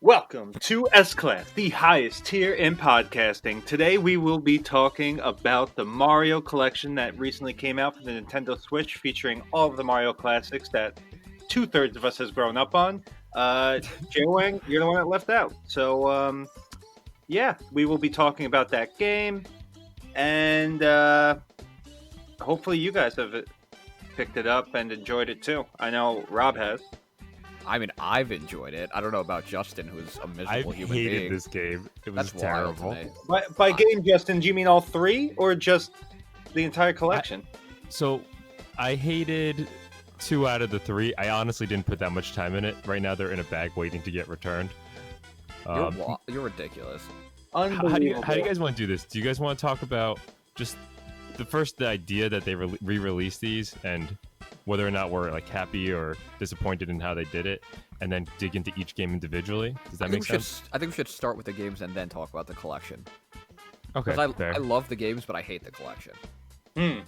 Welcome to S-Class, the highest tier in podcasting. Today we will be talking about the Mario collection that recently came out for the Nintendo Switch, featuring all of the Mario classics that two-thirds of us has grown up on. Jay-Wang, you're the one that left out. So, yeah, we will be talking about that game, and hopefully you guys have picked it up and enjoyed it too. I know Rob has. I mean, I've enjoyed it. I don't know about Justin, who's a miserable human being. I hated this game. It was That's terrible. wild to me. By game, Justin, do you mean all three or just the entire collection? So, I hated 2 out of the 3. I honestly didn't put that much time in it. Right now, they're in a bag waiting to get returned. You're ridiculous. How do you guys want to do this? Do you guys want to talk about just the idea that they re-released these and whether or not we're like happy or disappointed in how they did it, and then dig into each game individually? Does that make sense? I think we should start with the games and then talk about the collection. Okay, Because fair. I love the games, but I hate the collection.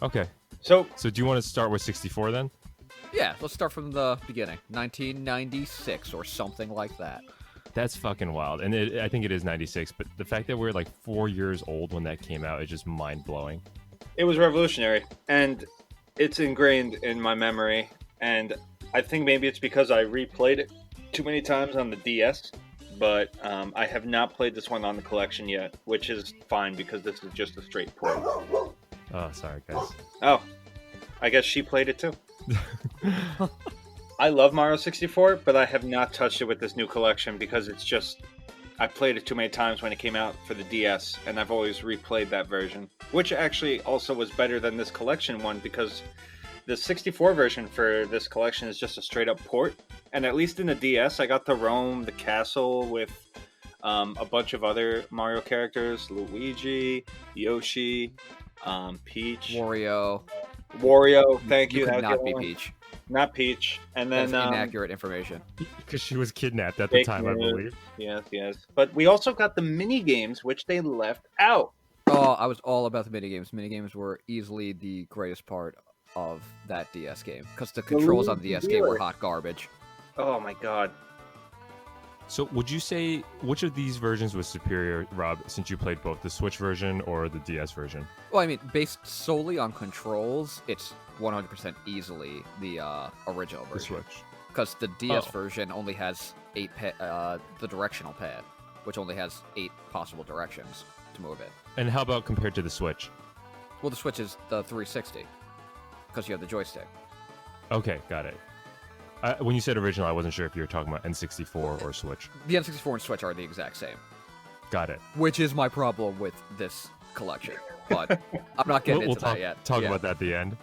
Okay. So So do you want to start with 64 then? Yeah, let's start from the beginning. 1996 or something like that. That's fucking wild. And I think it is 96, but the fact that we're like 4 years old when that came out is just mind-blowing. it was revolutionary, and it's ingrained in my memory, and I think maybe it's because I replayed it too many times on the DS, but I have not played this one on the collection yet, which is fine because this is just a straight port. Oh, sorry, guys. Oh, I guess she played it too. I love Mario 64, but I have not touched it with this new collection because it's just... I played it too many times when it came out for the DS, and I've always replayed that version, which actually also was better than this collection one because the 64 version for this collection is just a straight-up port, and at least in the DS, I got to roam the castle with a bunch of other Mario characters, Luigi, Yoshi, Peach, Wario. Thank you. You that could was not the be other one. Peach. Not Peach. And then That's inaccurate information. Because she was kidnapped at the Fake time, I news. believe. Yes. But we also got the mini games, which they left out. Oh, I was all about the minigames. Minigames were easily the greatest part of that DS game. Because the controls on the DS game were hot garbage. Oh my god. So would you say, which of these versions was superior, Rob, since you played both the Switch version or the DS version? Well, I mean, based solely on controls, it's 100% easily the original The version. Switch. Because the DS Oh. version only has the directional pad, which only has 8 possible directions to move it. And how about compared to the Switch? Well, the Switch is the 360, because you have the joystick. Okay, got it. When you said original, I wasn't sure if you were talking about N64 or Switch. The N64 and Switch are the exact same, Got it. which is my problem with this collection. But I'm not getting into that yet. talk Yeah. about that at the end.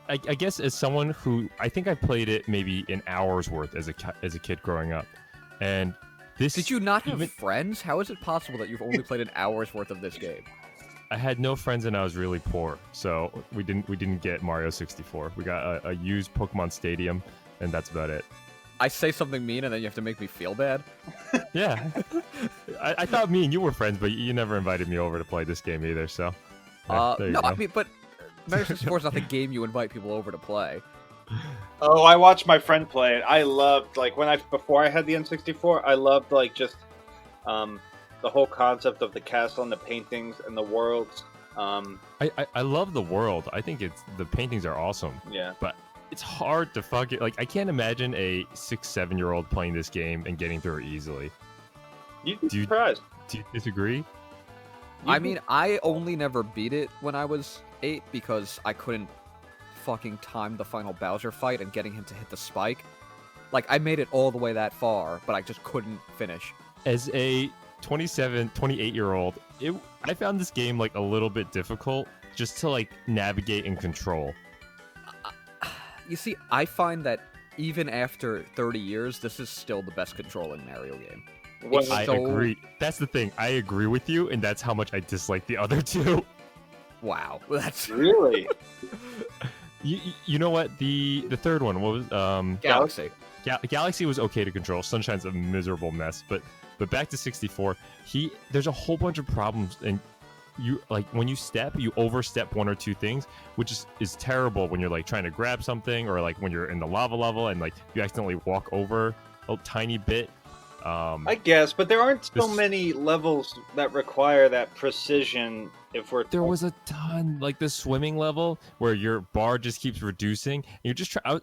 I guess as someone who, I think I played it maybe an hour's worth as a kid growing up, and this. Did you not have friends? How is it possible that you've only played an hour's worth of this game? I had no friends and I was really poor, so we didn't get Mario 64. We got a used Pokemon Stadium, and that's about it. I say something mean and then you have to make me feel bad? Yeah, I thought me and you were friends, but you never invited me over to play this game either. So there you No, go. I mean, but Mario 64 is not the game you invite people over to play. Oh, I watched my friend play it. I loved, like, before I had the N64, I loved, like, just the whole concept of the castle and the paintings and the worlds. I love the world. I think the paintings are awesome. Yeah. But it's hard to fucking, like, I can't imagine a 6-7-year-old playing this game and getting through it easily. You'd be Do you- surprised. Do you disagree? I mean, I only never beat it when I was 8 because I couldn't fucking time the final Bowser fight and getting him to hit the spike. Like, I made it all the way that far, but I just couldn't finish. As a 28-year-old, I found this game like a little bit difficult just to like navigate and control. You see, I find that even after 30 years, this is still the best controlling Mario game. Well, I so- agree. That's the thing. I agree with you, and that's how much I dislike the other two. Wow, that's Really? You know what? The third one, what was Galaxy. Galaxy was okay to control. Sunshine's a miserable mess, but back to 64, there's a whole bunch of problems, and you like when you overstep one or two things, which is terrible when you're like trying to grab something, or like when you're in the lava level and like you accidentally walk over a tiny bit. I guess, but there aren't so many levels that require that precision. There was a ton, like the swimming level where your bar just keeps reducing. And you're just I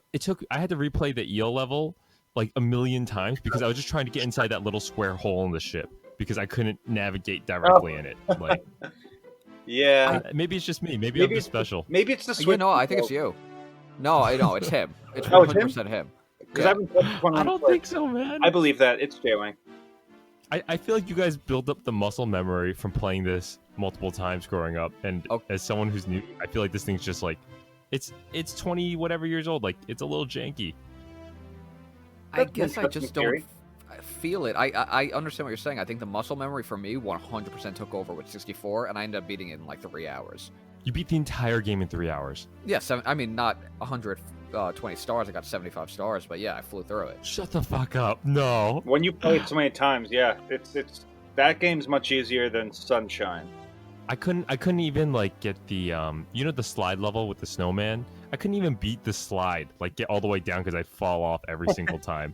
had to replay the eel level like a million times because I was just trying to get inside that little square hole in the ship because I couldn't navigate directly in it. Like, yeah, maybe it's just me. Maybe I'm just special. Maybe it's the Switch. No, I think it's you. No, I know it's him. It's 100% him. Because I don't think so, man. I believe that it's J-Wing. I feel like you guys build up the muscle memory from playing this multiple times growing up, and as someone who's new, I feel like this thing's just like, it's 20 whatever years old, like it's a little janky. I guess I just don't feel it. I understand what you're saying. I think the muscle memory for me 100% took over with 64, and I ended up beating it in like 3 hours. You beat the entire game in 3 hours. Yes, I mean not 120 stars. I got 75 stars, but yeah, I flew through it. Shut the fuck up! No. When you play it so many times, yeah, it's that game's much easier than Sunshine. I couldn't even like get the the slide level with the snowman. I couldn't even beat the slide, like get all the way down because I'd fall off every single time.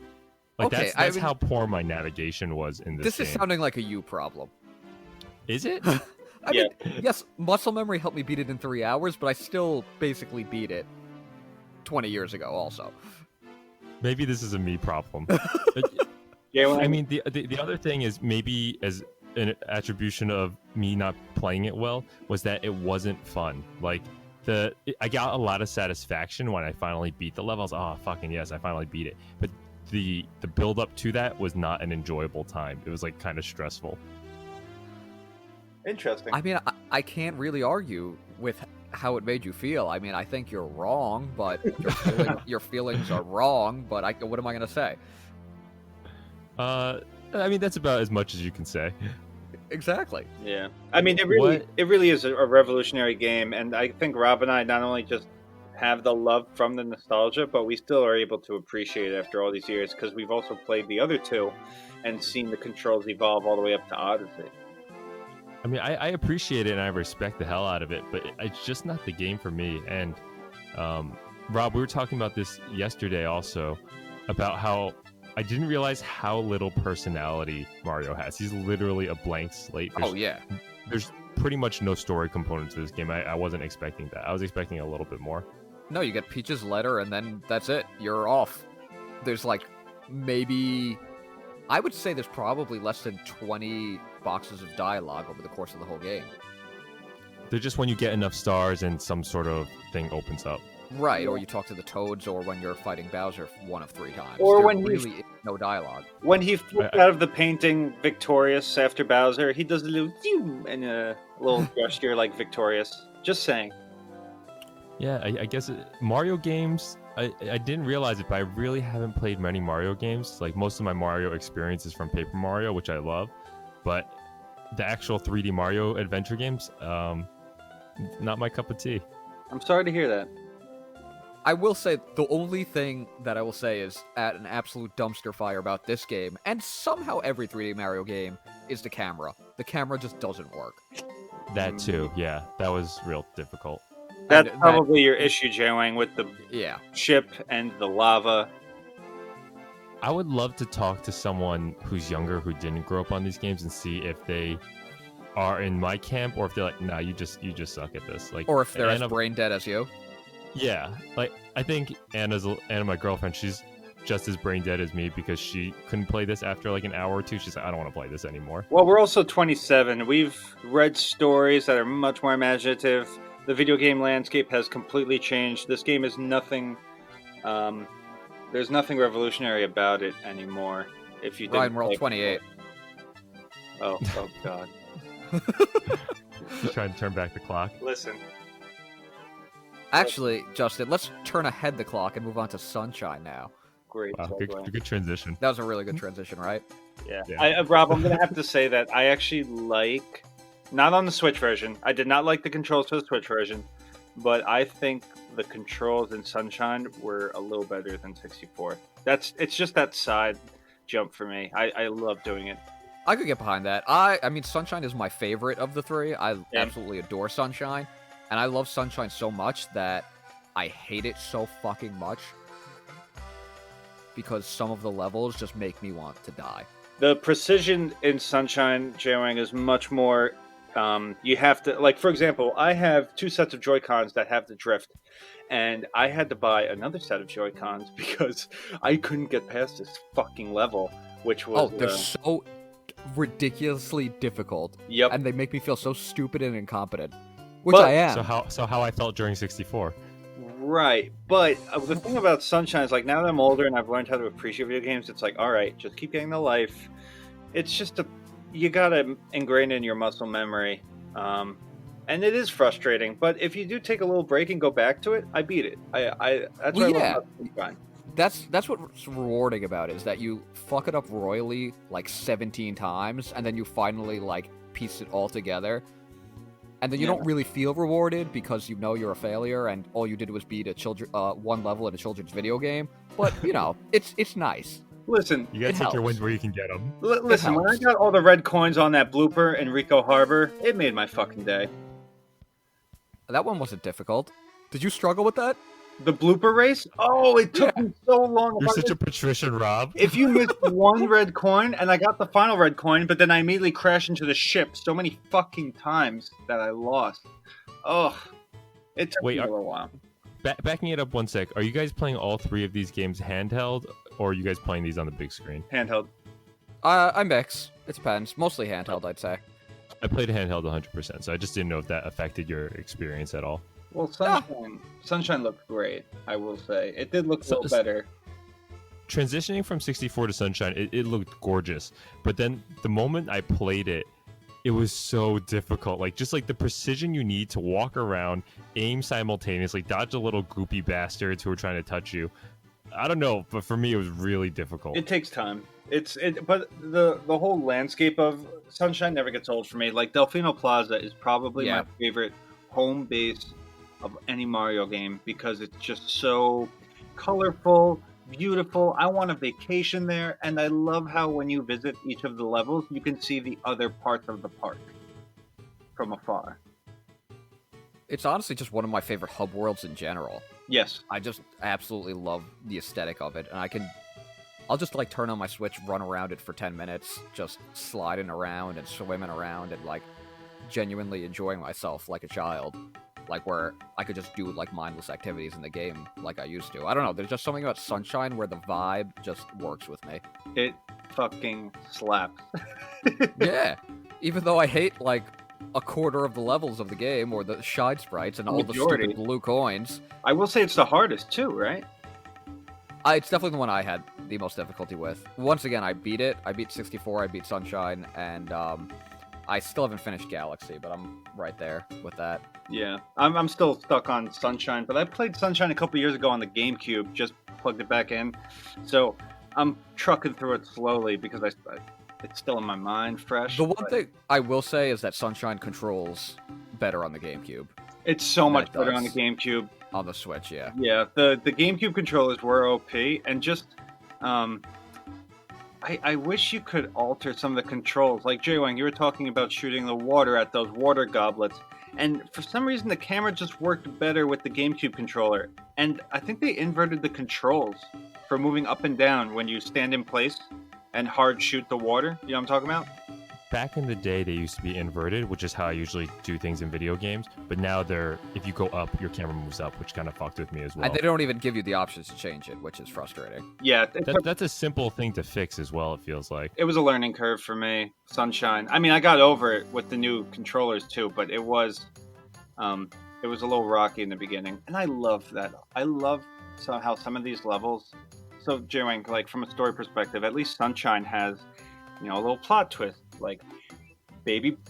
Like okay, that's how poor my navigation was in this game. This is sounding like a you problem. Is it? I mean, yes, muscle memory helped me beat it in 3 hours, but I still basically beat it 20 years ago also. Maybe this is a me problem. Yeah, I mean, the other thing is maybe as an attribution of me not playing it well was that it wasn't fun. Like, I got a lot of satisfaction when I finally beat the level. I was oh, fucking yes, I finally beat it. But the build up to that was not an enjoyable time. It was like kind of stressful. Interesting. I mean, I can't really argue with how it made you feel. I mean, I think you're wrong, but your feelings are wrong, but what am I going to say? I mean, that's about as much as you can say. Exactly. Yeah. I mean, it really is a revolutionary game, and I think Rob and I not only just have the love from the nostalgia, but we still are able to appreciate it after all these years because we've also played the other two and seen the controls evolve all the way up to Odyssey. I mean, I appreciate it and I respect the hell out of it, but it's just not the game for me. And Rob, we were talking about this yesterday also, about how I didn't realize how little personality Mario has. He's literally a blank slate. There's pretty much no story component to this game. I wasn't expecting that. I was expecting a little bit more. No, you get Peach's letter and then that's it. You're off. There's like maybe... I would say there's probably less than 20 boxes of dialogue over the course of the whole game. They're just when you get enough stars and some sort of thing opens up. Right, or you talk to the Toads, or when you're fighting Bowser 1 of 3 times. Or there when really is no dialogue. When he flipped out of the painting victorious after Bowser, he does a little zoom and a little gesture like victorious. Just saying. Yeah, I guess Mario games, I didn't realize it, but I really haven't played many Mario games. Like, most of my Mario experience is from Paper Mario, which I love. But the actual 3D Mario adventure games, not my cup of tea. I'm sorry to hear that. I will say, the only thing that I will say is at an absolute dumpster fire about this game, and somehow every 3D Mario game, is the camera. The camera just doesn't work. That too, yeah. That was real difficult. That's probably your issue, J-Wang, with the ship and the lava. I would love to talk to someone who's younger who didn't grow up on these games and see if they are in my camp or if they're like, nah, you just suck at this. Like, or if they're as brain dead as you. Yeah, like I think Anna, my girlfriend, she's just as brain dead as me because she couldn't play this after like an hour or two. She's like, I don't want to play this anymore. Well, we're also 27. We've read stories that are much more imaginative. The video game landscape has completely changed. This game is nothing. There's nothing revolutionary about it anymore. If you Ryan, we're all 28. Oh God. Just trying to turn back the clock. Listen. Actually, Justin, let's turn ahead the clock and move on to Sunshine now. Great. Wow, good transition. That was a really good transition, right? Yeah. Rob, I'm going to have to say that I actually like, not on the Switch version, I did not like the controls for the Switch version, but I think the controls in Sunshine were a little better than 64. It's just that side jump for me. I love doing it. I could get behind that. I mean, Sunshine is my favorite of the 3. I absolutely adore Sunshine. And I love Sunshine so much that I hate it so fucking much. Because some of the levels just make me want to die. The precision in Sunshine J-Wing is much more. You have to, like, for example, I have 2 sets of Joy-Cons that have the drift, and I had to buy another set of Joy-Cons because I couldn't get past this fucking level, which was. Oh, they're so ridiculously difficult. Yep. And they make me feel so stupid and incompetent, which I am. So how I felt during 64. Right, but the thing about Sunshine is, like, now that I'm older and I've learned how to appreciate video games, it's like, all right, just keep getting the life. It's just you gotta ingrain it in your muscle memory, and it is frustrating. But if you do take a little break and go back to it, I beat it. That's what I love about Sunshine. That's what's rewarding about it, is that you fuck it up royally like 17 times, and then you finally like piece it all together. And then you don't really feel rewarded because you know you're a failure and all you did was beat one level in a children's video game. But, you know, it's nice. Listen, you gotta take your wins where you can get them. Listen, when I got all the red coins on that blooper in Rico Harbor, it made my fucking day. That one wasn't difficult. Did you struggle with that? The blooper race? Oh, it took me so long. You're such a patrician, Rob. If you missed one red coin, and I got the final red coin, but then I immediately crashed into the ship so many fucking times that I lost. Oh, it took me a little while. Backing it up one sec, are you guys playing all 3 of these games handheld, or are you guys playing these on the big screen? Handheld. I mix. It depends. Mostly handheld, I'd say. I played handheld 100%, so I just didn't know if that affected your experience at all. Well, Sunshine looked great, I will say. It did look a little better. Transitioning from 64 to Sunshine, it looked gorgeous. But then the moment I played it, it was so difficult. Like, just like the precision you need to walk around, aim simultaneously, dodge the little goopy bastards who are trying to touch you. I don't know, but for me, it was really difficult. It takes time. But the whole landscape of Sunshine never gets old for me. Like, Delfino Plaza is probably my favorite home base of any Mario game because it's just so colorful, beautiful. I want a vacation there, and I love how when you visit each of the levels, you can see the other parts of the park from afar. It's honestly just one of my favorite hub worlds in general. Yes. I just absolutely love the aesthetic of it, and I'll just like turn on my Switch, run around it for 10 minutes, just sliding around and swimming around and like genuinely enjoying myself like a child. Like, where I could just do, like, mindless activities in the game like I used to. I don't know, there's just something about Sunshine where the vibe just works with me. It fucking slaps. Yeah. Even though I hate, like, a quarter of the levels of the game, or the shide sprites and all the stupid blue coins. I will say it's the hardest, too, right? It's definitely the one I had the most difficulty with. Once again, I beat it. I beat 64, I beat Sunshine, and, I still haven't finished Galaxy, but I'm right there with that. Yeah, I'm still stuck on Sunshine, but I played Sunshine a couple years ago on the GameCube, just plugged it back in. So I'm trucking through it slowly because it's still in my mind fresh. The one thing I will say is that Sunshine controls better on the GameCube. It's so much better on the GameCube. On the Switch, yeah. Yeah, the GameCube controllers were OP, and just... I wish you could alter some of the controls. Like, J-Wang, you were talking about shooting the water at those water goblets. And for some reason, the camera just worked better with the GameCube controller. And I think they inverted the controls for moving up and down when you stand in place and hard shoot the water. You know what I'm talking about? Back in the day, they used to be inverted, which is how I usually do things in video games. But now if you go up, your camera moves up, which kind of fucked with me as well. And they don't even give you the options to change it, which is frustrating. Yeah. That's a simple thing to fix as well, it feels like. It was a learning curve for me, Sunshine. I mean, I got over it with the new controllers too, but it was a little rocky in the beginning. And I love that. I love how some of these levels... So, J-Wang, like, from a story perspective, at least Sunshine has... a little plot twist, like,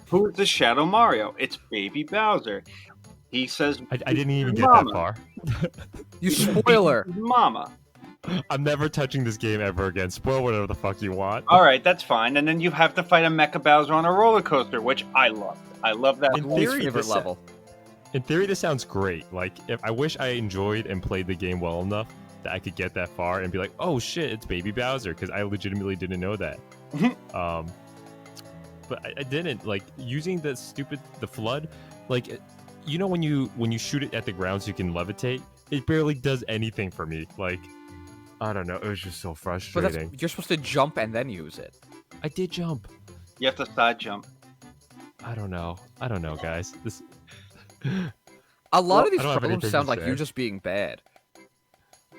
who is the Shadow Mario? It's Baby Bowser. He says... I didn't even get that far. You spoiler! Mama. I'm never touching this game ever again. Spoil whatever the fuck you want. Alright, that's fine. And then you have to fight a Mecha Bowser on a roller coaster, which I love. I love that. Favorite level. In theory, this sounds great. Like, I wish I enjoyed and played the game well enough that I could get that far and be like, oh shit, it's Baby Bowser, because I legitimately didn't know that. But I didn't. Like, using the flood, like, when you shoot it at the ground so you can levitate, it barely does anything for me. Like, I don't know, it was just so frustrating. But you're supposed to jump and then use it. I did jump. You have to side jump. I don't know, guys. This. A lot of I these don't have problems anything sound to like say. you just being bad.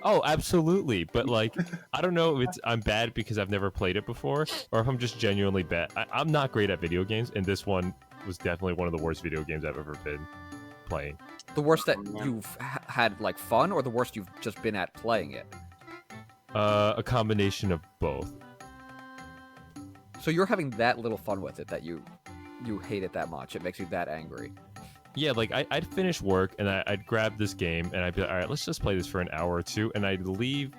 Oh, absolutely. But like, I don't know if I'm bad because I've never played it before, or if I'm just genuinely bad. I'm not great at video games, and this one was definitely one of the worst video games I've ever been playing. The worst that man. you've had like fun, or the worst you've just been at playing it. A combination of both. So you're having that little fun with it that you hate it that much. It makes you that angry. Yeah, like I'd finish work and I'd grab this game and I'd be like, all right, let's just play this for an hour or two, and I'd leave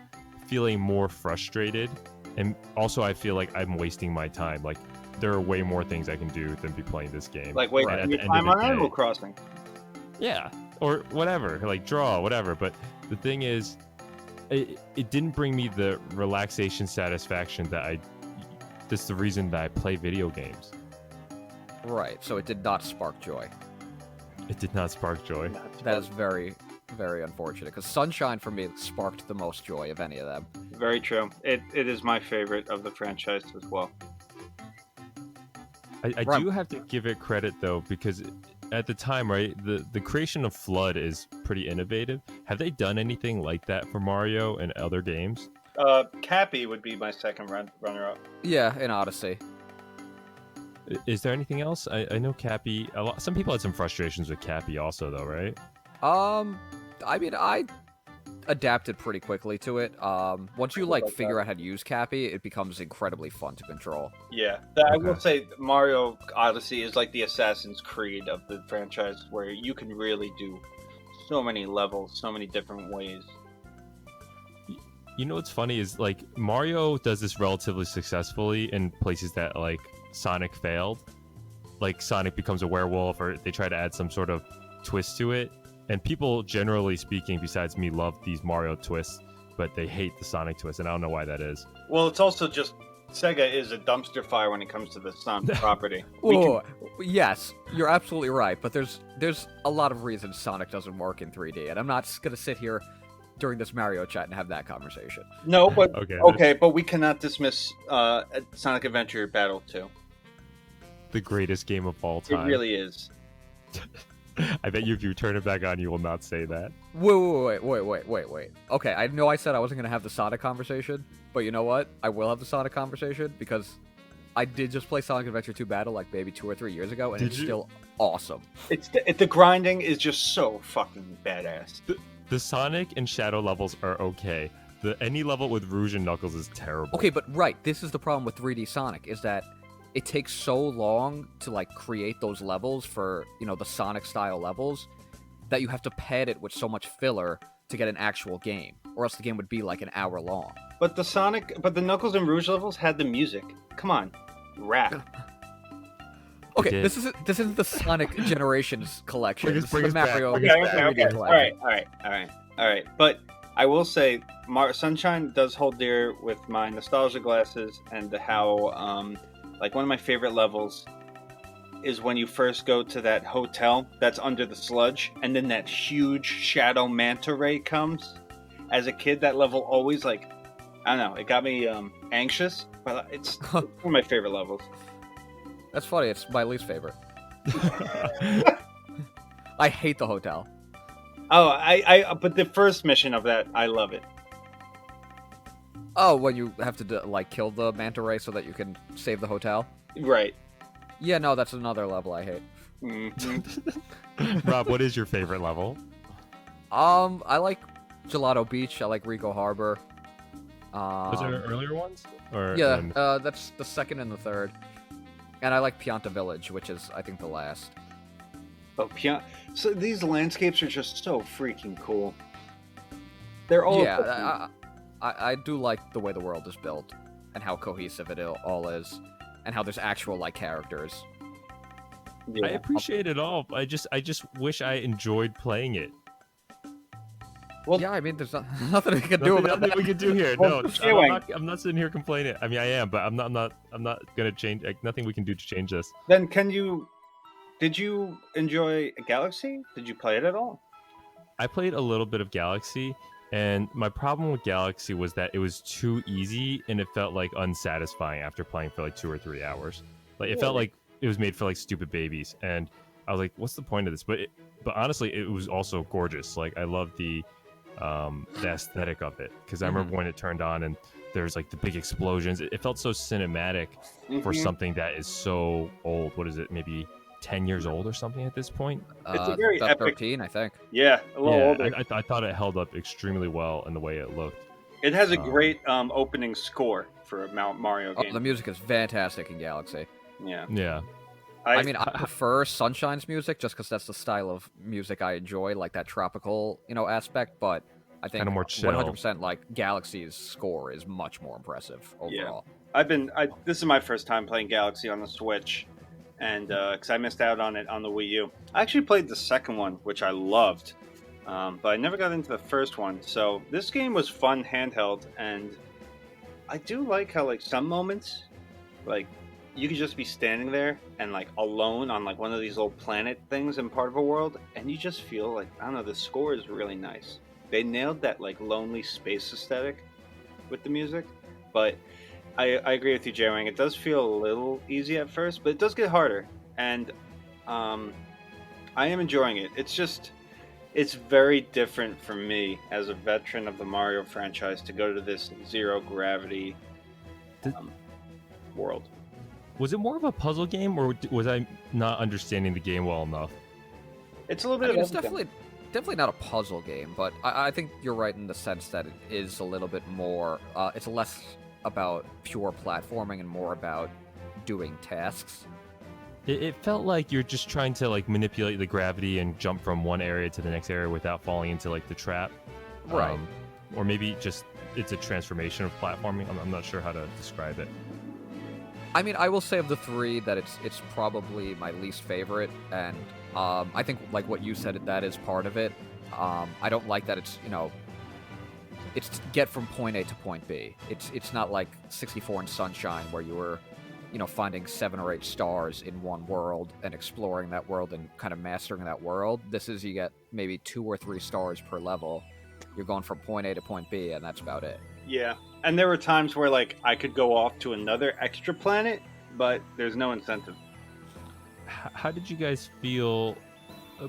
feeling more frustrated, and also I feel like I'm wasting my time. Like there are way more things I can do than be playing this game. Like wait And at your the end of time the on day- Animal Crossing. Yeah, or whatever, like draw, whatever. But the thing is, it didn't bring me the relaxation satisfaction that that's the reason that I play video games. Right. So it did not spark joy. It did not spark joy. That is very, very unfortunate. Because Sunshine for me sparked the most joy of any of them. Very true. It is my favorite of the franchise as well. I Right. do have to give it credit though, because at the time, right, the creation of Flood is pretty innovative. Have they done anything like that for Mario and other games? Cappy would be my second runner-up. Yeah, in Odyssey. Is there anything else? I know Cappy. Some people had some frustrations with Cappy also, though, right? I mean, I adapted pretty quickly to it. Once you like figure out how to use Cappy, it becomes incredibly fun to control. Yeah, I will say Mario Odyssey is like the Assassin's Creed of the franchise, where you can really do so many levels, so many different ways. You know what's funny is like Mario does this relatively successfully in places that like Sonic failed. Like Sonic becomes a werewolf, or they try to add some sort of twist to it. And people, generally speaking, besides me, love these Mario twists, but they hate the Sonic twist, and I don't know why that is. Well, it's also just Sega is a dumpster fire when it comes to the Sonic property. Whoa, yes, you're absolutely right. But there's a lot of reasons Sonic doesn't work in 3D, and I'm not gonna sit here during this Mario chat and have that conversation. No, but Okay. but we cannot dismiss Sonic Adventure Battle 2. The greatest game of all It time. really is. I bet you if you turn it back on, you will not say that. Wait. Okay, I know I said I wasn't gonna have the Sonic conversation, but you know what? I will have the Sonic conversation because I did just play Sonic Adventure 2 Battle like maybe 2 or 3 years ago, and Did it's you? still awesome. It's the grinding is just so fucking badass. The Sonic and Shadow levels are okay. Any level with Rouge and Knuckles is terrible. Okay, but right, this is the problem with 3D Sonic, is that it takes so long to like create those levels for, you know, the Sonic style levels, that you have to pad it with so much filler to get an actual game, or else the game would be like an hour long. But the Knuckles and Rouge levels had the music. Come on, rap. Okay, did. this isn't the Sonic Generations collection. Bring This us is the back, Mario bring us back. 3D collection. All right. But I will say, Sunshine does hold dear with my nostalgia glasses, and how like one of my favorite levels is when you first go to that hotel that's under the sludge, and then that huge shadow manta ray comes. As a kid, that level always like, I don't know, it got me anxious, but it's one of my favorite levels. That's funny. It's my least favorite. I hate the hotel. Oh, but the first mission of that, I love it. Oh, when you have to like kill the manta ray so that you can save the hotel. Right. Yeah, no, that's another level I hate. Mm-hmm. Rob, what is your favorite level? I like Gelato Beach. I like Rico Harbor. Was there earlier ones? Or Yeah, that's the second and the third. And I like Pianta Village, which is I think the last. Oh, so these landscapes are just so freaking cool. They're all Yeah, I do like the way the world is built, and how cohesive it all is, and how there's actual like characters. I appreciate it all. I just wish I enjoyed playing it. Well, Yeah, I mean, there's nothing we can do about Nothing that. we can do here. Well, No, I'm not sitting here complaining. I mean, I am, but I'm not gonna change. Like, nothing we can do to change this. Then did you enjoy Galaxy? Did you play it at all? I played a little bit of Galaxy, And my problem with Galaxy was that it was too easy and it felt like unsatisfying after playing for like 2 or 3 hours. Like it felt like it was made for like stupid babies, and I was like, "What's the point of this?" But honestly, it was also gorgeous. Like I love the aesthetic of it because I remember when it turned on and there's like the big explosions. It felt so cinematic for something that is so old. What is it? Maybe 10 years old or something at this point. It's a very about epic. 13, I think. Yeah, a little older. I thought it held up extremely well in the way it looked. It has a great opening score for a Mario game. The music is fantastic in Galaxy. Yeah. I mean, I prefer Sunshine's music just because that's the style of music I enjoy, like that tropical, aspect. But I think Kinda more chill. 100% like Galaxy's score is much more impressive overall. This is my first time playing Galaxy on the Switch, and because I missed out on it on the Wii U. I actually played the second one, which I loved, but I never got into the first one. So this game was fun handheld, and I do like how like some moments, like you could just be standing there and like alone on like one of these little planet things in part of a world, and you just feel like, I don't know, the score is really nice. They nailed that like lonely space aesthetic with the music, but I agree with you, J-Wang. It does feel a little easy at first, but it does get harder, and I am enjoying it. It's very different for me as a veteran of the Mario franchise to go to this zero gravity world. Was it more of a puzzle game, or was I not understanding the game well enough? It's a little bit it's definitely not a puzzle game, but I think you're right in the sense that it is a little bit more. It's less about pure platforming and more about doing tasks. It felt like you're just trying to like manipulate the gravity and jump from one area to the next area without falling into like the trap, right? Or maybe just it's a transformation of platforming. I'm not sure how to describe it. I mean, I will say of the three that it's probably my least favorite, and I think like what you said, that is part of it. I don't like that it's it's to get from point A to point B. It's not like 64 and Sunshine where you were finding 7 or 8 stars in one world and exploring that world and kind of mastering that world. This is you get maybe 2 or 3 stars per level. You're going from point A to point B, and that's about it. Yeah, and there were times where like I could go off to another extra planet, but there's no incentive. How did you guys feel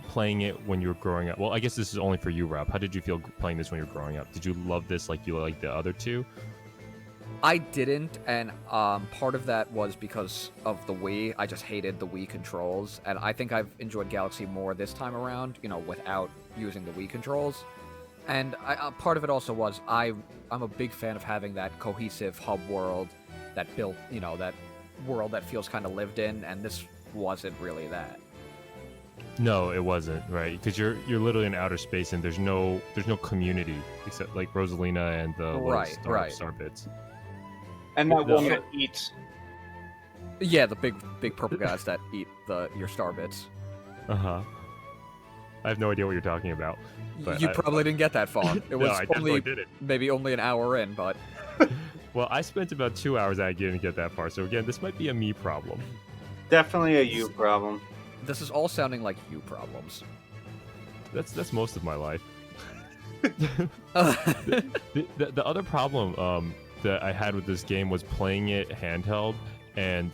playing it when you were growing up? Well, I guess this is only for you, Rob. How did you feel playing this when you were growing up? Did you love this like you liked the other two? I didn't, and part of that was because of the Wii. I just hated the Wii controls, and I think I've enjoyed Galaxy more this time around, without using the Wii controls. And part of it also was I'm a big fan of having that cohesive hub world that built, that world that feels kind of lived in, and this wasn't really that. No, it wasn't, right? Because you're literally in outer space and there's no community except like Rosalina and the star bits. And that one that eats. Yeah, the big purple guys that eat your star bits. I have no idea what you're talking about. But you probably didn't get that far. It was maybe only an hour in, but. Well, I spent about 2 hours and I didn't get that far. So again, this might be a me problem. Definitely a you problem. This is all sounding like you problems. That's most of my life. The other problem that I had with this game was playing it handheld, and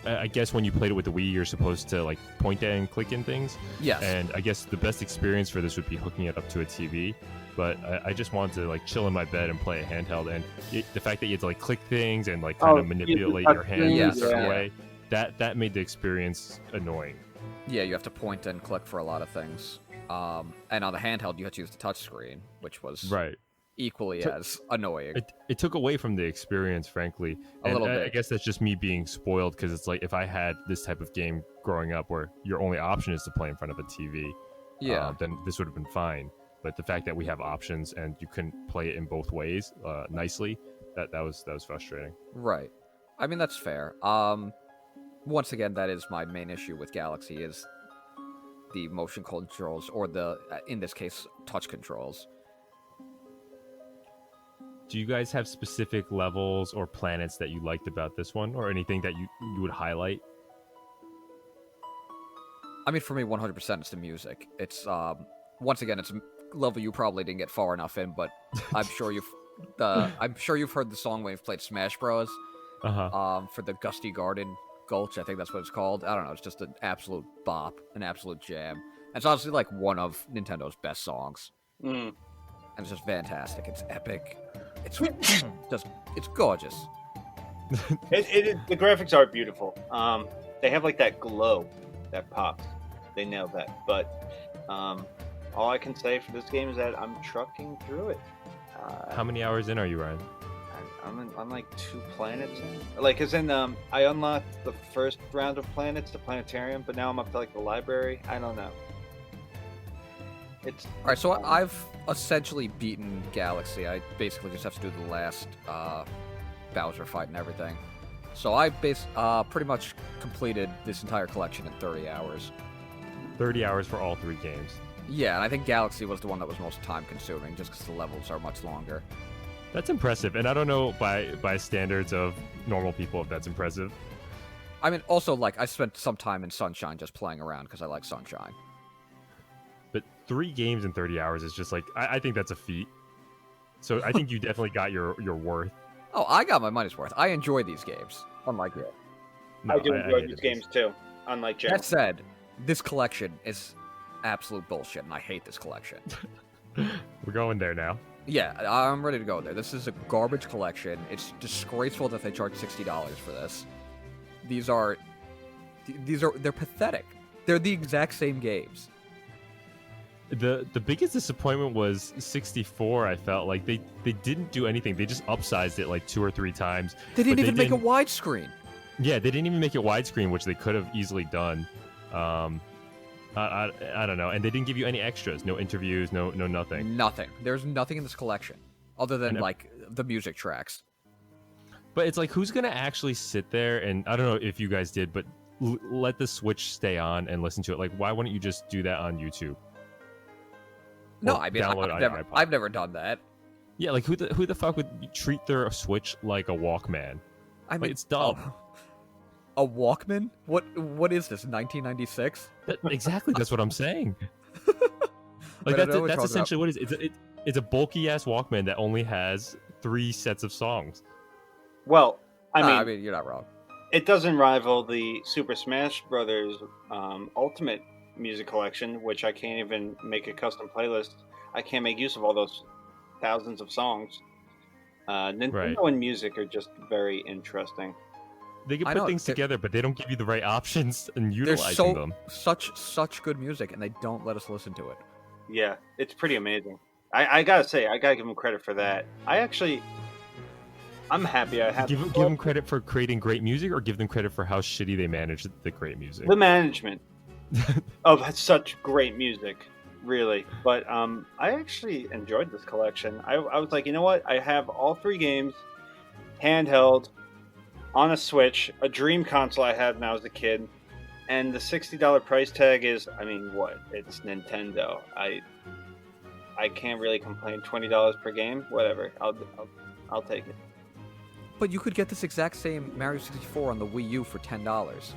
I guess when you played it with the Wii, you're supposed to like point and click in things. Yes. And I guess the best experience for this would be hooking it up to a TV. But I just wanted to like chill in my bed and play it handheld, and the fact that you had to like click things and like kind of manipulate your hand in a certain way, that made the experience annoying. Yeah, you have to point and click for a lot of things. And on the handheld, you had to use the touchscreen, which was equally as annoying. It took away from the experience, frankly. A little bit. I guess that's just me being spoiled, because it's like if I had this type of game growing up where your only option is to play in front of a TV, then this would have been fine. But the fact that we have options and you couldn't play it in both ways nicely, that was frustrating. Right. I mean, that's fair. Once again, that is my main issue with Galaxy, is the motion controls, or the, in this case, touch controls. Do you guys have specific levels or planets that you liked about this one, or anything that you would highlight? I mean, for me, 100% it's the music. It's, once again, it's level you probably didn't get far enough in, but I'm sure you've heard the song when you've played Smash Bros. For the Gusty Garden Gulch, I think that's what it's called. I don't know. It's just an absolute bop, an absolute jam. And it's honestly like one of Nintendo's best songs. And it's just fantastic. It's epic. It's it's gorgeous. The graphics are beautiful. They have like that glow that pops. They nailed that. But all I can say for this game is that I'm trucking through it. How many hours in are you, Ryan? I'm like 2 planets in. Like, as in, I unlocked the first round of planets, the planetarium, but now I'm up to like the library. I don't know. All right, so I've essentially beaten Galaxy. I basically just have to do the last Bowser fight and everything. So I pretty much completed this entire collection in 30 hours. 30 hours for all 3 games. Yeah, and I think Galaxy was the one that was most time-consuming, just because the levels are much longer. That's impressive, and I don't know by standards of normal people if that's impressive. I mean, also, like, I spent some time in Sunshine just playing around because I like Sunshine. But 3 games in 30 hours is just like, I think that's a feat. So I think you definitely got your worth. Oh, I got my money's worth. I enjoy these games, unlike you. No, I do enjoy these games too, unlike Jack. That said, this collection is absolute bullshit, and I hate this collection. We're going there now. Yeah, I'm ready to go there. This is a garbage collection. It's disgraceful that they charge $60 for this. They're pathetic. They're the exact same games. The biggest disappointment was 64. I felt like they didn't do anything. They just upsized it like 2 or 3 times. They didn't even make it widescreen. Yeah, they didn't even make it widescreen, which they could have easily done. I don't know, and they didn't give you any extras, no interviews, no nothing. Nothing. There's nothing in this collection other than like the music tracks. But it's like, who's gonna actually sit there and I don't know if you guys did, but let the Switch stay on and listen to it? Like, why wouldn't you just do that on YouTube? No, I mean, I've never done that. Yeah, like who the fuck would treat their Switch like a Walkman? I mean, like, it's dumb. A Walkman? What is this? 1996? Exactly, that's what I'm saying. Like that's essentially what it is. It's a bulky ass Walkman that only has 3 sets of songs. Well, I mean, you're not wrong. It doesn't rival the Super Smash Brothers Ultimate Music Collection, which I can't even make a custom playlist. I can't make use of all those thousands of songs. Nintendo and music are just very interesting. They can put things together, but they don't give you the right options and utilizing them. Such good music, and they don't let us listen to it. Yeah, it's pretty amazing. I gotta say, I gotta give them credit for that. I'm happy I have. Give them credit for creating great music, or give them credit for how shitty they manage the great music. The management of such great music, really. But I actually enjoyed this collection. I was like, you know what? I have all 3 games, handheld, on a Switch, a dream console I had when I was a kid, and the $60 price tag is, I mean, what? It's Nintendo. I can't really complain. $20 per game, whatever. I'll take it. But you could get this exact same Mario 64 on the Wii U for $10.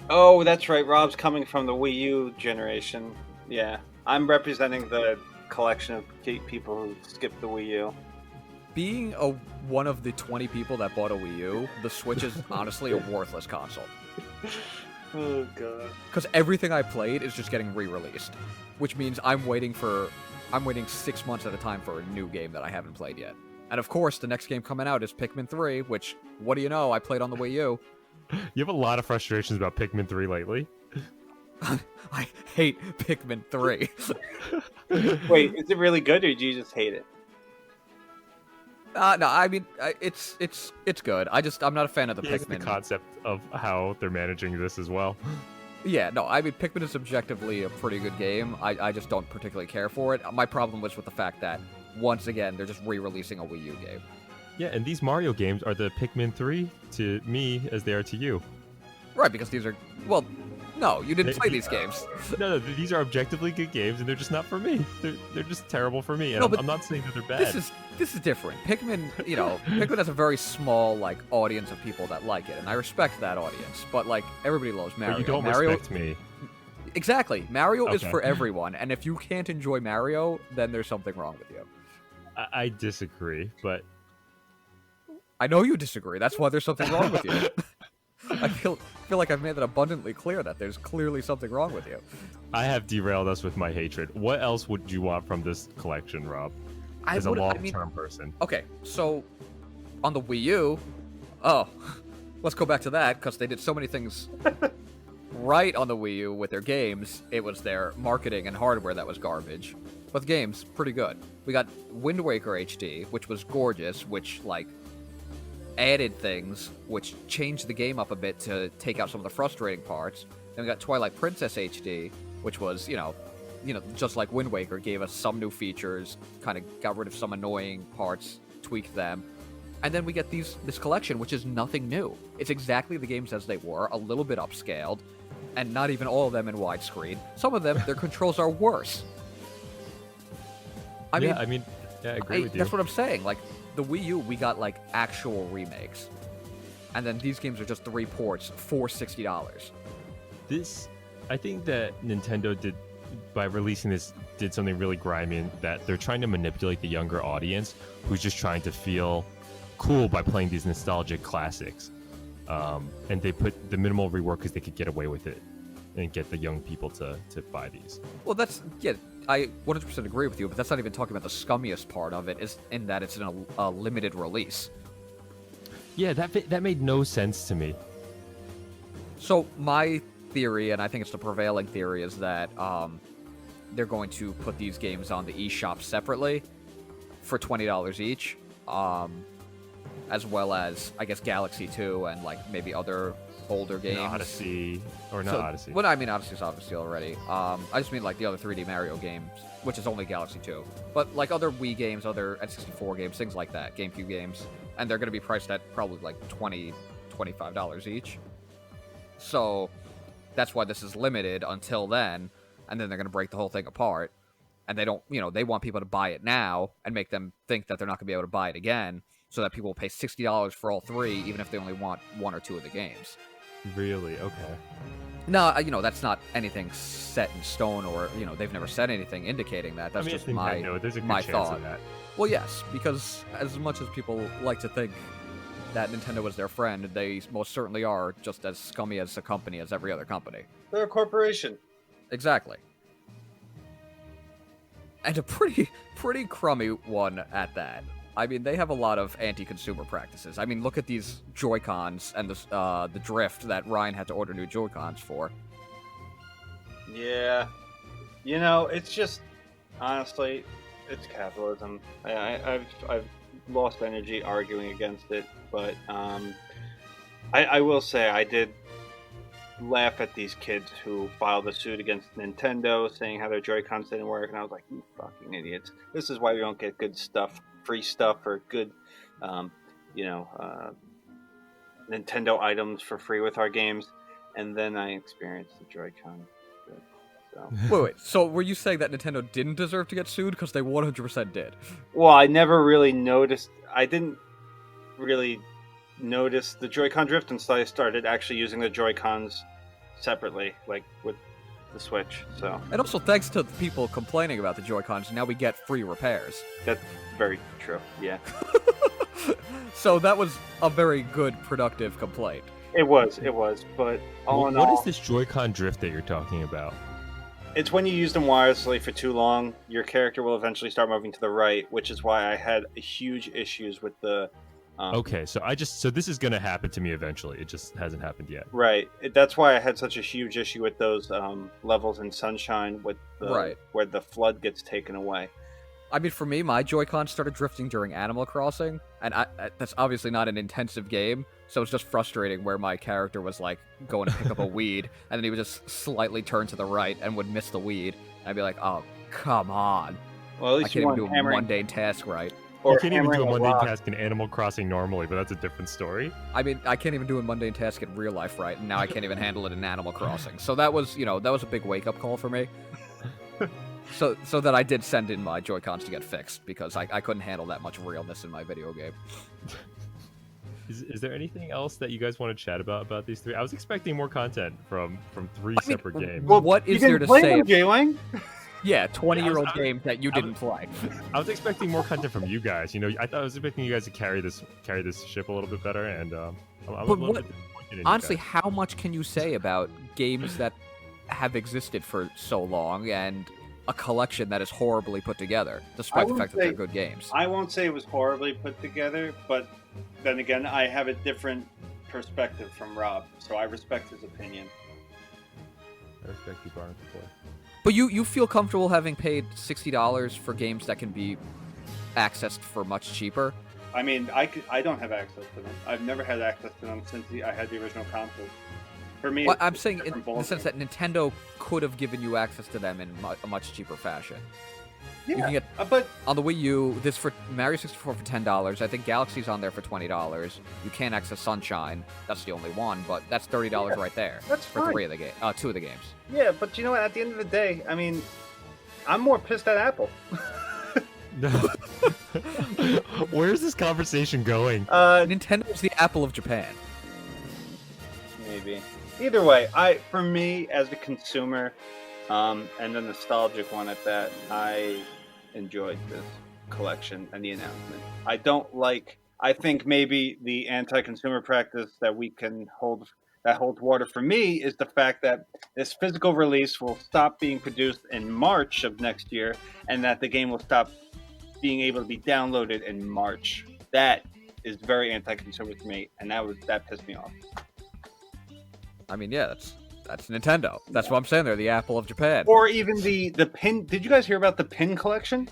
Oh, that's right. Rob's coming from the Wii U generation. Yeah, I'm representing the collection of people who skipped the Wii U. Being one of the 20 people that bought a Wii U, the Switch is honestly a worthless console. Oh, God. Because everything I played is just getting re-released. Which means I'm waiting 6 months at a time for a new game that I haven't played yet. And of course, the next game coming out is Pikmin 3, which, what do you know, I played on the Wii U. You have a lot of frustrations about Pikmin 3 lately. I hate Pikmin 3. Wait, is it really good, or do you just hate it? No, I mean, it's good. I'm not a fan of the Pikmin. It's the concept of how they're managing this as well. Yeah, no, I mean, Pikmin is objectively a pretty good game. I just don't particularly care for it. My problem was with the fact that, once again, they're just re-releasing a Wii U game. Yeah, and these Mario games are the Pikmin 3 to me as they are to you. Right, because these are... Well, no, you didn't play these games. No, these are objectively good games, and they're just not for me. They're just terrible for me, and I'm not saying that they're bad. This is different. Pikmin, Pikmin has a very small, audience of people that like it, and I respect that audience. But, everybody loves Mario. But you don't respect me. Exactly. Mario is Okay. for everyone, and if you can't enjoy Mario, then there's something wrong with you. I disagree, but I know you disagree. That's why there's something wrong with you. I feel like I've made that abundantly clear that there's clearly something wrong with you. I have derailed us with my hatred. What else would you want from this collection, Rob? As a long-term person. Okay, so on the Wii U, let's go back to that because they did so many things right on the Wii U with their games. It was their marketing and hardware that was garbage, but the games pretty good. We got Wind Waker HD, which was gorgeous, which like added things, which changed the game up a bit to take out some of the frustrating parts. Then we got Twilight Princess HD, which was, just like Wind Waker, gave us some new features, kind of got rid of some annoying parts, tweaked them. And then we get this collection, which is nothing new. It's exactly the games as they were, a little bit upscaled, and not even all of them in widescreen. Some of them, their controls are worse. I agree with you. That's what I'm saying. Like, the Wii U, we got, like, actual remakes. And then these games are just 3 ports for $60. I think that Nintendo by releasing this, did something really grimy in that they're trying to manipulate the younger audience who's just trying to feel cool by playing these nostalgic classics. And they put the minimal rework because they could get away with it and get the young people to buy these. Well, I 100% agree with you, but that's not even talking about the scummiest part of it, is in that it's in a limited release. Yeah, that made no sense to me. So my theory, and I think it's the prevailing theory, is that they're going to put these games on the eShop separately for $20 each, as well as, I guess, Galaxy 2 and like maybe other older games. Odyssey. Well, I mean, Odyssey's obviously already. I just mean like the other 3D Mario games, which is only Galaxy 2. But like other Wii games, other N64 games, things like that, GameCube games, and they're going to be priced at probably like $20, $25 each. So that's why this is limited until then, and then they're going to break the whole thing apart. And they don't, they want people to buy it now and make them think that they're not going to be able to buy it again, so that people will pay $60 for all 3, even if they only want 1 or 2 of the games. Really? Okay. No, that's not anything set in stone, or they've never said anything indicating that. That's just my thought. Of that. Well, yes, because as much as people like to think that Nintendo is their friend, they most certainly are just as scummy as a company as every other company. They're a corporation. Exactly. And a pretty crummy one at that. I mean, they have a lot of anti-consumer practices. I mean, look at these Joy-Cons and the drift that Ryan had to order new Joy-Cons for. Yeah. It's just, honestly, it's capitalism. I've lost energy arguing against it, but I will say I did laugh at these kids who filed a suit against Nintendo saying how their Joy-Cons didn't work, and I was like, you fucking idiots. This is why we don't get good stuff, free stuff, or good, Nintendo items for free with our games. And then I experienced the Joy-Con. So. Wait. So were you saying that Nintendo didn't deserve to get sued? Because they 100% did. Well, I never really noticed. I didn't really notice the Joy-Con drift until I started actually using the Joy-Cons separately, like with the Switch. So. And also, thanks to the people complaining about the Joy-Cons, now we get free repairs. That's very true. Yeah. So that was a very good, productive complaint. It was, but all in all... What is this Joy-Con drift that you're talking about? It's when you use them wirelessly for too long, your character will eventually start moving to the right, which is why I had huge issues with the... Okay, so this is going to happen to me eventually. It just hasn't happened yet. Right. That's why I had such a huge issue with those levels in Sunshine with where the flood gets taken away. I mean, for me, my Joy-Con started drifting during Animal Crossing, and that's obviously not an intensive game, so it's just frustrating where my character was, like, going to pick up a weed, and then he would just slightly turn to the right and would miss the weed, and I'd be like, oh, come on. Well, at least I can't even do a mundane task right. You can't even do a mundane task in Animal Crossing normally, but that's a different story. I mean, I can't even do a mundane task in real life right, and now I can't even handle it in Animal Crossing. So that was a big wake-up call for me. So that I did send in my Joy-Cons to get fixed, because I couldn't handle that much realness in my video game. Is there anything else that you guys want to chat about these three? I was expecting more content from three separate games. Well, what is there to say? J-Wang? Yeah, 20-year-old games that you didn't play. I was expecting more content from you guys. I was expecting you guys to carry this ship a little bit better, and I'm a little bit disappointed in honestly, you guys. how much can you say about games that have existed for so long and a collection that is horribly put together, despite the fact that they're good games? I won't say it was horribly put together, but then again, I have a different perspective from Rob, so I respect his opinion. I respect you, Barnes. But you feel comfortable having paid $60 for games that can be accessed for much cheaper? I mean, I don't have access to them. I've never had access to them since I had the original console. For me, well, I'm saying in the sense that Nintendo could have given you access to them in a much cheaper fashion. Yeah, you can get, but on the Wii U, this for Mario 64 for $10. I think Galaxy's on there for $20. You can't access Sunshine. That's the only one, but that's $30 right there. That's for fine. two of the games. Yeah, but you know what? At the end of the day, I mean, I'm more pissed at Apple. Where's this conversation going? Nintendo's the Apple of Japan. Maybe. Either way, for me as a consumer, and a nostalgic one at that, I enjoyed this collection and the announcement. I think maybe the anti-consumer practice that holds water for me is the fact that this physical release will stop being produced in March of next year, and that the game will stop being able to be downloaded in March. That is very anti-consumer to me, and that pissed me off. I mean, yeah, that's Nintendo. That's what I'm saying. They're the Apple of Japan. Or even the pin. Did you guys hear about the pin collection?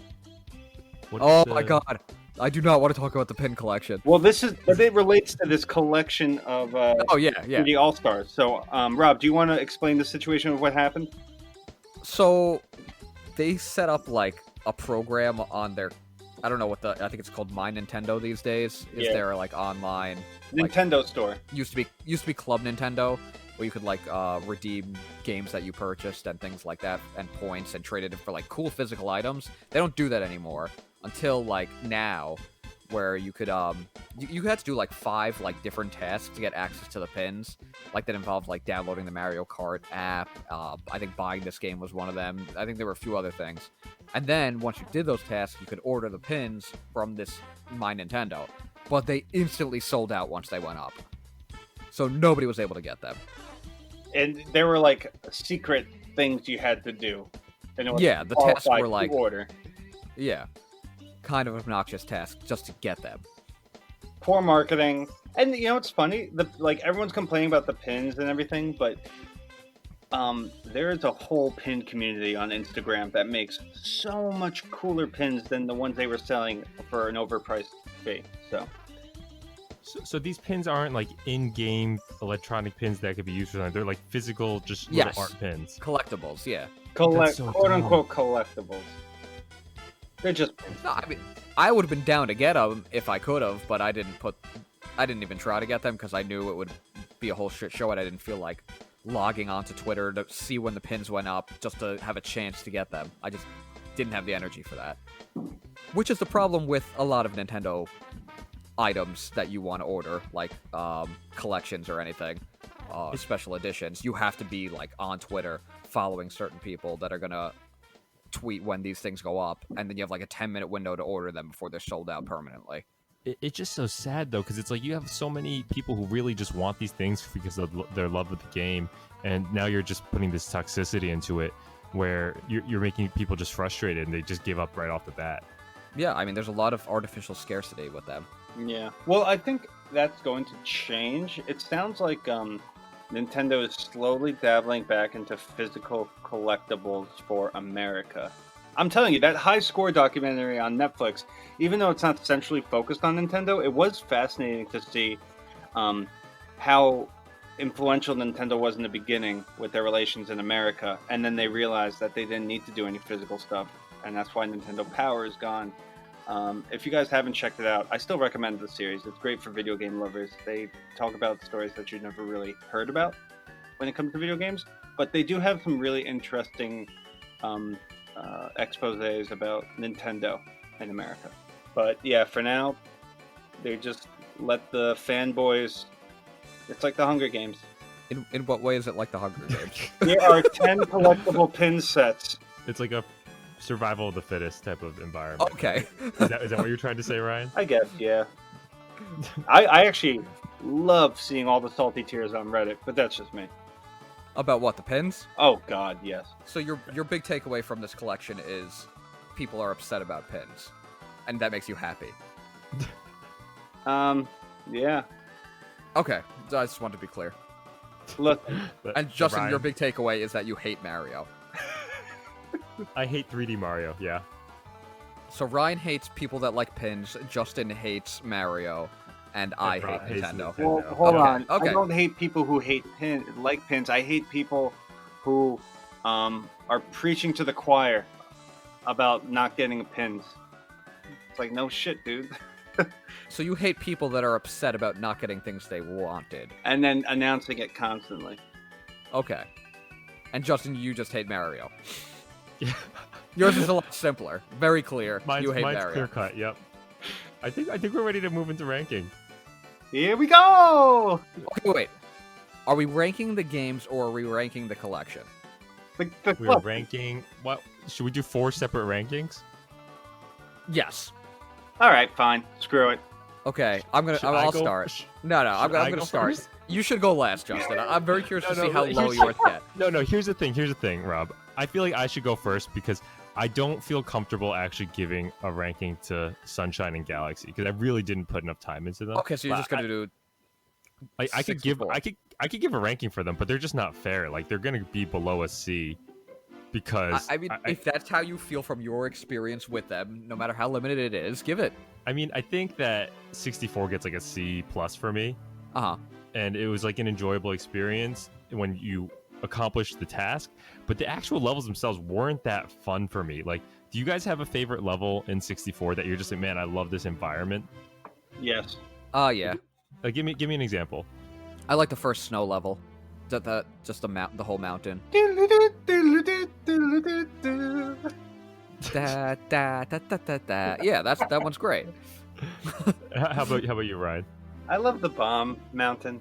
My god. I do not want to talk about the pin collection. Well, it relates to this collection of the All-Stars. So, Rob, do you want to explain the situation of what happened? So, they set up like a program on their, I don't know I think it's called My Nintendo these days. Is their like online Nintendo store? Used to be Club Nintendo, where you could like redeem games that you purchased and things like that, and points, and trade it for like cool physical items. They don't do that anymore until like now, where you could you had to do like 5 like different tasks to get access to the pins, like that involved like downloading the Mario Kart app. I think buying this game was one of them. I think there were a few other things. And then once you did those tasks, you could order the pins from this My Nintendo. But they instantly sold out once they went up, so nobody was able to get them. And there were like secret things you had to do. And it was the tasks were like order. Yeah, kind of obnoxious tasks just to get them. Poor marketing. And you know what's funny? Everyone's complaining about the pins and everything, but there's a whole pin community on Instagram that makes so much cooler pins than the ones they were selling for an overpriced fee. So these pins aren't like in-game electronic pins that could be used for them. They're like physical, just little art pins. Collectibles, yeah. Quote-unquote collectibles. They're just pins. No, I mean, I would have been down to get them if I could have, but I didn't even try to get them because I knew it would be a whole shit show, and I didn't feel like logging onto Twitter to see when the pins went up just to have a chance to get them. I just didn't have the energy for that. Which is the problem with a lot of Nintendo items that you want to order, like collections or anything, special editions. You have to be like on Twitter following certain people that are gonna tweet when these things go up, and then you have like a 10-minute window to order them before they're sold out permanently. It's just so sad though, because it's like you have so many people who really just want these things because of their love of the game, and now you're just putting this toxicity into it where you're making people just frustrated and they just give up right off the bat. Yeah, I mean, there's a lot of artificial scarcity with them. Yeah. Well, I think that's going to change. It sounds like Nintendo is slowly dabbling back into physical collectibles for America. I'm telling you, that High Score documentary on Netflix, even though it's not centrally focused on Nintendo, it was fascinating to see how influential Nintendo was in the beginning with their relations in America, and then they realized that they didn't need to do any physical stuff, and that's why Nintendo Power is gone. If you guys haven't checked it out, I still recommend the series. It's great for video game lovers. They talk about stories that you never really heard about when it comes to video games, but they do have some really interesting exposés about Nintendo in America. But yeah, for now, they're just let the fanboys. It's like the Hunger Games. In what way is it like the Hunger Games? There are 10 collectible pin sets. It's like a survival of the fittest type of environment. Okay. Is that what you're trying to say, Ryan? I guess, yeah. I actually love seeing all the salty tears on Reddit, but that's just me. About what, the pins? Oh God, yes. So your big takeaway from this collection is people are upset about pins, and that makes you happy. Yeah. Okay, I just wanted to be clear. Look, And Justin, Ryan, your big takeaway is that you hate Mario. I hate 3D Mario. Yeah. So Ryan hates people that like pins, Justin hates Mario, and I hate Rob hates Nintendo. well, Nintendo. hold Okay, on. okay. I don't hate people who like pins. I hate people who are preaching to the choir about not getting pins. It's like, no shit, dude. So you hate people that are upset about not getting things they wanted. And then announcing it constantly. Okay. And Justin, you just hate Mario. Yeah. Yours is a lot simpler. Very clear. Mine's you hate clear Mario. cut. Yep. I think we're ready to move into ranking. Here we go. Okay, wait. Are we ranking the games or are we ranking the collection? We're ranking. What should we do? 4 separate rankings? Yes. All right, fine. Screw it. Okay, Should I I'll go- start. sh- No, I'm should I gonna go start. first? You should go last, Justin. I'm very curious to No, see how here's- low yours get. No. Here's the thing, Rob. I feel like I should go first because I don't feel comfortable actually giving a ranking to Sunshine and Galaxy because I really didn't put enough time into them. Okay, so you're But just gonna do. I could give 64. I could give a ranking for them, but they're just not fair. Like they're gonna be below a C because I mean, if that's how you feel from your experience with them, no matter how limited it is, give it. I mean I think that 64 gets like a C plus for me, and it was like an enjoyable experience when you accomplished the task. But the actual levels themselves weren't that fun for me. Like, do you guys have a favorite level in 64 that you're just like, man, I love this environment? Yes. Yeah. Like, give me an example. I like the first snow level. Just the whole mountain. Da, da, da, da, da, da. Yeah, that one's great. How about you, Ryan? I love the bomb mountain.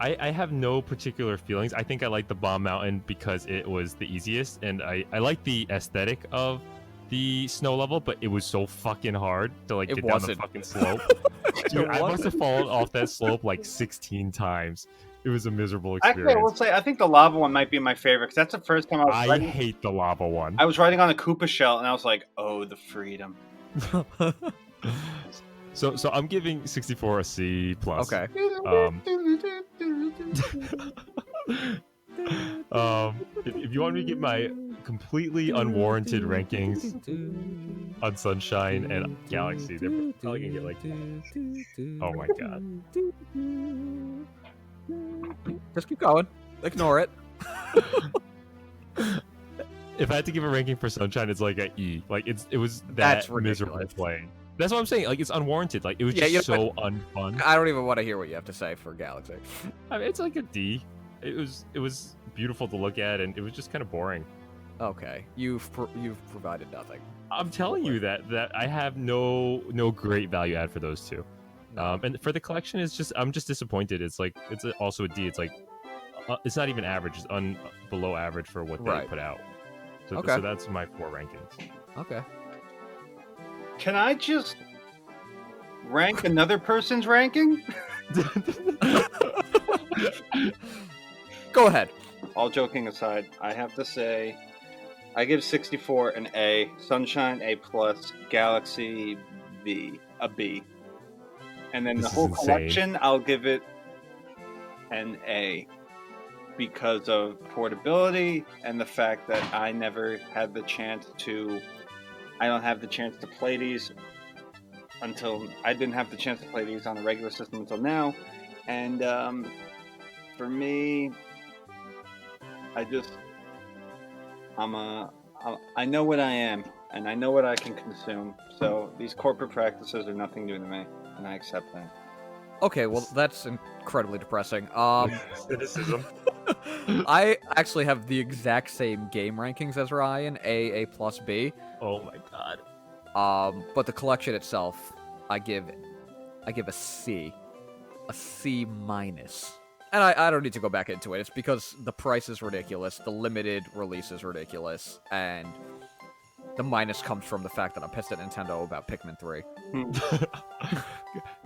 I have no particular feelings. I think I like the Bomb Mountain because it was the easiest, and I like the aesthetic of the snow level, but it was so fucking hard to like It get wasn't. down the fucking slope. Dude, I must have fallen off that slope like 16 times. It was a miserable experience. Actually, I will say I think the lava one might be my favorite because that's the first time I was I riding. hate the lava one. I was riding on a Koopa shell and I was like, "Oh, the freedom!" So I'm giving 64 a C plus. Okay. If you want me to give my completely unwarranted rankings on Sunshine and Galaxy, they're probably gonna get like, oh my god. Just keep going. Ignore it. If I had to give a ranking for Sunshine, it's like an E. Like it was That's that miserable ridiculous. playing. That's what I'm saying. Like it's unwarranted. Like it was Yeah, just you know so unfun. I don't even want to hear what you have to say for Galaxy. I mean, it's like a D. It was beautiful to look at, and it was just kind of boring. Okay, you've provided nothing. I'm telling you that I have no great value add for those two. And for the collection, I'm just disappointed. It's also a D. It's like it's not even average. It's below average for what they Right. put out. So, Okay. so that's my 4 rankings. Okay. Can I just rank another person's ranking? Go ahead. All joking aside, I have to say, I give 64 an A, Sunshine A plus, Galaxy a B, and then This the is whole insane. collection I'll give it an A because of portability and the fact that I never had the chance to. I don't have the chance to play these until I didn't have the chance to play these on a regular system until now, and for me, I know what I am, and I know what I can consume. So these corporate practices are nothing new to me, and I accept that. Okay, well that's incredibly depressing. Cynicism. I actually have the exact same game rankings as Ryan, A plus B. Oh my god. But the collection itself, I give I give a C minus. And I don't need to go back into it. It's because the price is ridiculous, the limited release is ridiculous, and the minus comes from the fact that I'm pissed at Nintendo about Pikmin 3.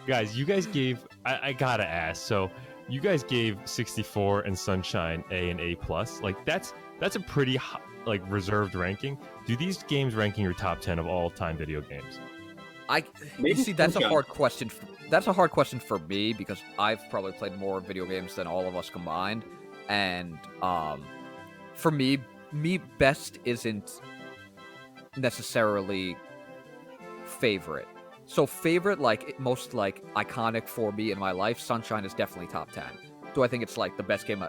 Guys, you guys gave... I gotta ask, so you guys gave 64 and Sunshine A and A+. Like, that's a pretty, like, reserved ranking. Do these games rank in your top 10 of all-time video games? You see, that's a hard question. That's a hard question for me because I've probably played more video games than all of us combined, and for me, best isn't necessarily favorite. So favorite, like most like iconic for me in my life, Sunshine is definitely top 10. Do I think it's like the best game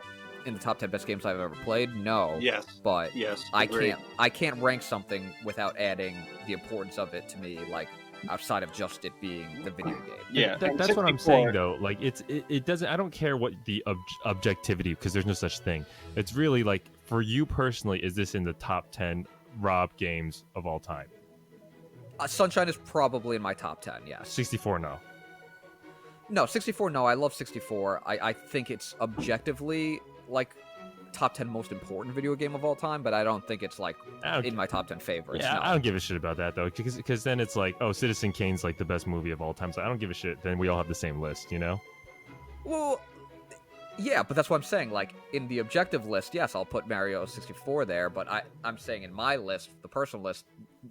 in the top 10 best games I've ever played? No. Yes. But yes, I can't rank something without adding the importance of it to me, like outside of just it being the video game. Yeah, that's what I'm saying though. Like it doesn't. I don't care what the objectivity, because there's no such thing. It's really like for you personally, is this in the top 10 Rob games of all time? Sunshine is probably in my top 10. Yes. 64, no. No, 64. No, I love 64. I think it's objectively like top 10 most important video game of all time, but I don't think it's like in my top 10 favorites. Yeah, no. I don't give a shit about that though, because then it's like, oh, Citizen Kane's like the best movie of all time, so I don't give a shit. Then we all have the same list, you know? Well, yeah, but that's what I'm saying. Like in the objective list, yes, I'll put Mario 64 there, but I'm saying in my list, the personal list,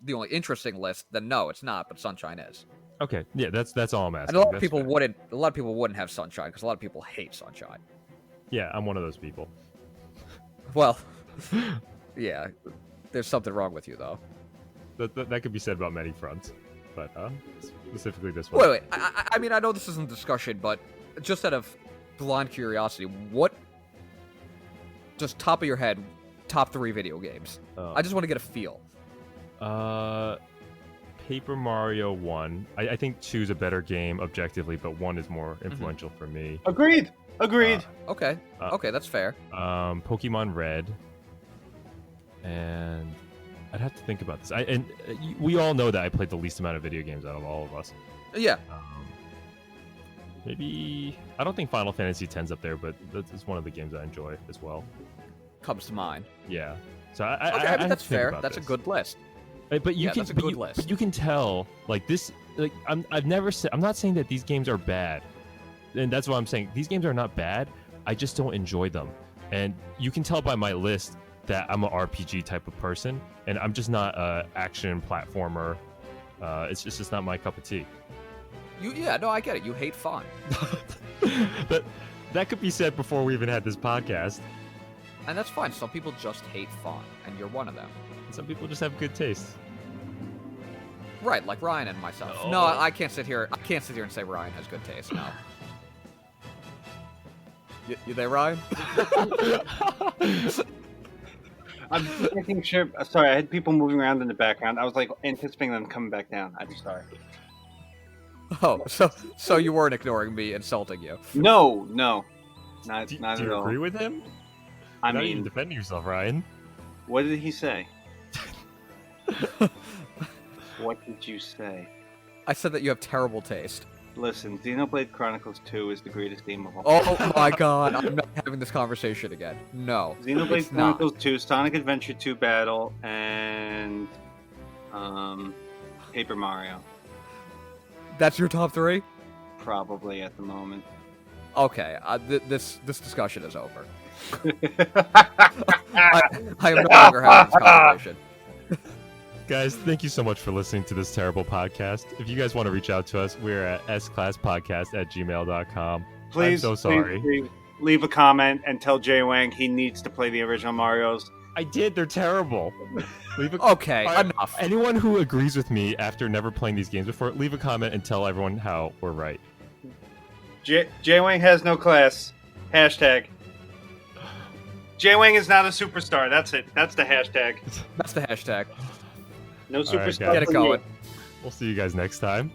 the only interesting list, then no, it's not. But Sunshine is. Okay, yeah, that's all I'm asking. And a lot of people wouldn't have Sunshine because a lot of people hate Sunshine. Yeah, I'm one of those people. Well, yeah, there's something wrong with you, though. That could be said about many fronts, but specifically this one. Wait. I mean, I know this isn't discussion, but just out of blind curiosity, what, just top of your head, top 3 video games? I just want to get a feel. Paper Mario 1. I think 2 is a better game objectively, but 1 is more influential for me. Agreed. Okay, that's fair. Pokemon Red, and I'd have to think about this. We all know that I played the least amount of video games out of all of us. Yeah. Maybe I don't think Final Fantasy X's up there, but that's one of the games I enjoy as well. Comes to mind. Yeah. So I mean, that's fair. That's a good list. But you that's a good list. But you can tell, like this, like I'm not saying that these games are bad. And that's what I'm saying. These games are not bad. I just don't enjoy them. And you can tell by my list that I'm an RPG type of person, and I'm just not a action platformer. It's just not my cup of tea. No, I get it. You hate fun. But that could be said before we even had this podcast. And that's fine. Some people just hate fun, and you're one of them. Some people just have good taste. Right, like Ryan and myself. Oh. No, I can't sit here and say Ryan has good taste. No. You there, Ryan? I'm making sure. Sorry, I had people moving around in the background. I was like anticipating them coming back down. I'm sorry. Oh, so you weren't ignoring me insulting you? No, not do at all. Do you agree with him? You're not even defending yourself, Ryan. What did he say? What did you say? I said that you have terrible taste. Listen, Xenoblade Chronicles 2 is the greatest game of all. Oh my god, I'm not having this conversation again. No. Xenoblade Chronicles 2, Sonic Adventure 2 Battle, and Paper Mario. That's your top 3? Probably at the moment. Okay, this discussion is over. I am no longer having this conversation. Guys, thank you so much for listening to this terrible podcast. If you guys want to reach out to us, we're at sclasspodcast@gmail.com. Please, I'm so sorry. Please leave a comment and tell Jay Wang he needs to play the original Marios. I did. They're terrible. Okay, enough. Anyone who agrees with me after never playing these games before, leave a comment and tell everyone how we're right. Jay Wang has no class. Hashtag. Jay Wang is not a superstar. That's it. That's the hashtag. That's the hashtag. No superstar. Right, get it going. We'll see you guys next time.